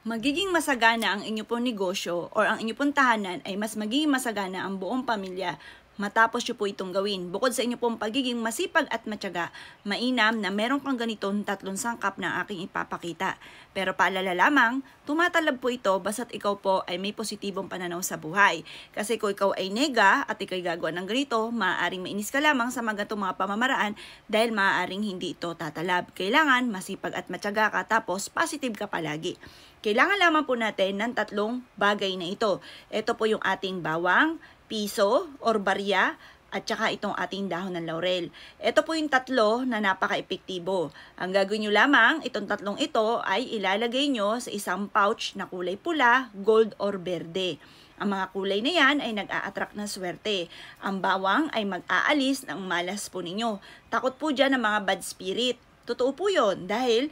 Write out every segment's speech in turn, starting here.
Magiging masagana ang inyo pong negosyo or ang inyo pong tahanan ay mas magiging masagana ang buong pamilya matapos nyo po itong gawin. Bukod sa inyo pong pagiging masipag at matyaga, mainam na meron kang ganitong 3 sangkap na aking ipapakita. Pero paalala lamang, tumatalab po ito basta't ikaw po ay may positibong pananaw sa buhay. Kasi kung ikaw ay nega at ikaw gagawa ng ganito, maaaring mainis ka lamang sa mga pamamaraan dahil maaaring hindi ito tatalab. Kailangan masipag at matyaga ka tapos positive ka palagi. Kailangan lamang po natin ng 3 bagay na ito. Ito po yung ating bawang, piso or barya, at saka itong ating dahon ng laurel. Ito po yung 3 na napaka-epektibo. Ang gagawin nyo lamang, itong 3 ito ay ilalagay nyo sa isang pouch na kulay pula, gold or berde. Ang mga kulay na yan ay nag-a-attract ng swerte. Ang bawang ay mag-aalis ng malas po ninyo. Takot po dyan ng mga bad spirit. Totoo po yun. Dahil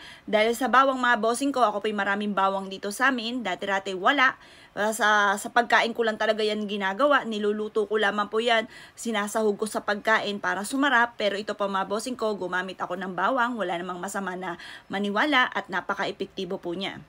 sa bawang mga bossing ko, ako po'y maraming bawang dito sa amin. Dati-rati wala. Sa pagkain ko lang talaga yan ginagawa. Niluluto ko lamang po yan. Sinasahog ko sa pagkain para sumarap. Pero ito pa mga bossing ko, gumamit ako ng bawang. Wala namang masama na maniwala at napaka-epektibo po niya.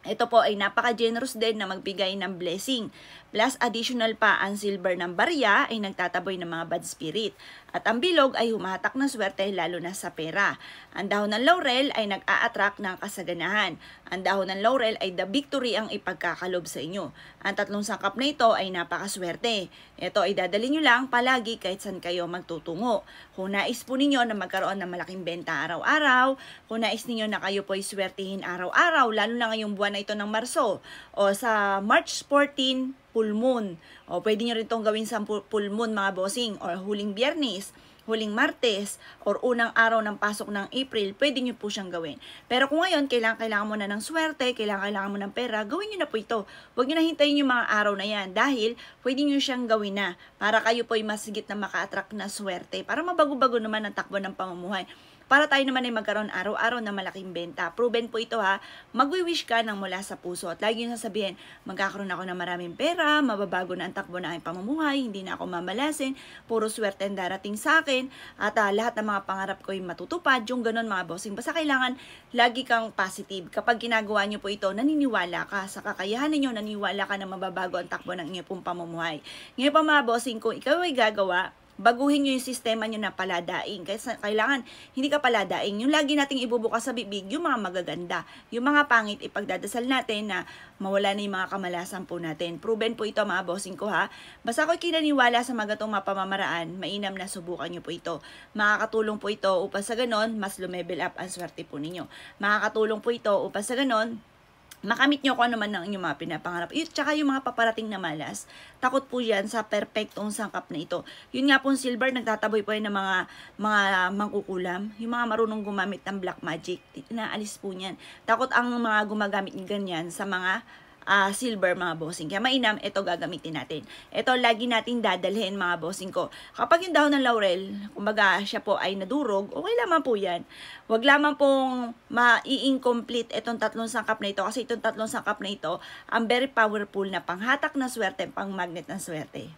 Ito po ay napaka-generous din na magbigay ng blessing. Plus additional pa ang silver ng barya ay nagtataboy ng mga bad spirit. At ang bilog ay humahatak ng swerte lalo na sa pera. Ang dahon ng laurel ay nag-a-attract ng kasaganahan. Ang dahon ng laurel ay the victory ang ipagkakalob sa inyo. Ang 3 sangkap na ito ay napakaswerte. Ito ay dadalhin nyo lang palagi kahit saan kayo magtutungo. Kung nais po ninyo na magkaroon ng malaking benta araw-araw, kung nais ninyo na kayo po ay swertihin araw-araw, lalo na ngayong buwan na ito ng Marso, o sa March 14, full moon. O pwede nyo rin itong gawin sa full moon mga bossing, or huling Biyernes, huling Martes, or unang araw ng pasok ng April, pwede nyo po siyang gawin. Pero kung ngayon, kailangan mo na ng swerte, kailangan mo ng pera, gawin nyo na po ito. Huwag nyo na hintayin yung mga araw na yan dahil pwede nyo siyang gawin na para kayo po ay masigit na maka-attract na swerte, para mabago-bago naman ang takbo ng pamumuhay. Para tayo naman ay magkaroon araw-araw ng malaking benta. Proven po ito ha. Magwi-wish ka ng mula sa puso. At lagi yung sasabihin, magkakaroon ako ng maraming pera, mababago na ang takbo ng aking pamumuhay, hindi na ako mamalasin, puro swerte ang darating sa akin, at lahat ng mga pangarap ko ay matutupad. Yung ganun mga bossing. Basta kailangan lagi kang positive. Kapag ginagawa nyo po ito, naniniwala ka sa kakayahan ninyo, naniniwala ka na mababago ang takbo ng inyong pong pamumuhay. Ngayon pa mga bossing, kung ikaw ay gagawa, baguhin nyo yung sistema nyo na paladaing. Kasi kailangan, hindi ka paladaing. Yung lagi nating ibubukas sa bibig, yung mga magaganda. Yung mga pangit, ipagdadasal natin na mawala na yung mga kamalasan po natin. Proven po ito mga bossing ko ha. Basta ako'y kinaniwala sa mga itong pamamaraan, mainam na subukan nyo po ito. Makakatulong po ito upang sa ganon, mas lumevel up ang swerte po ninyo. Makakatulong po ito upang sa ganon, makamit nyo kung ano man ang inyong mga pinapangarap. Tsaka yung mga paparating na malas, takot po yan sa perfectong sangkap na ito. Yun nga pong silver, nagtataboy po yan ng mga mangkukulam. Yung mga marunong gumamit ng black magic, inaalis po niyan. Takot ang mga gumagamit ng ganyan sa mga silver mga bossing. Kaya mainam, ito gagamitin natin. Ito lagi natin dadalhin mga bossing ko. Kapag yung dahon ng laurel, kumbaga siya po ay nadurog, okay lamang po yan. Huwag lamang pong ma-i-incomplete itong 3 sangkap na ito. Kasi itong 3 sangkap na ito, ang very powerful na panghatak na swerte, pang magnet ng swerte.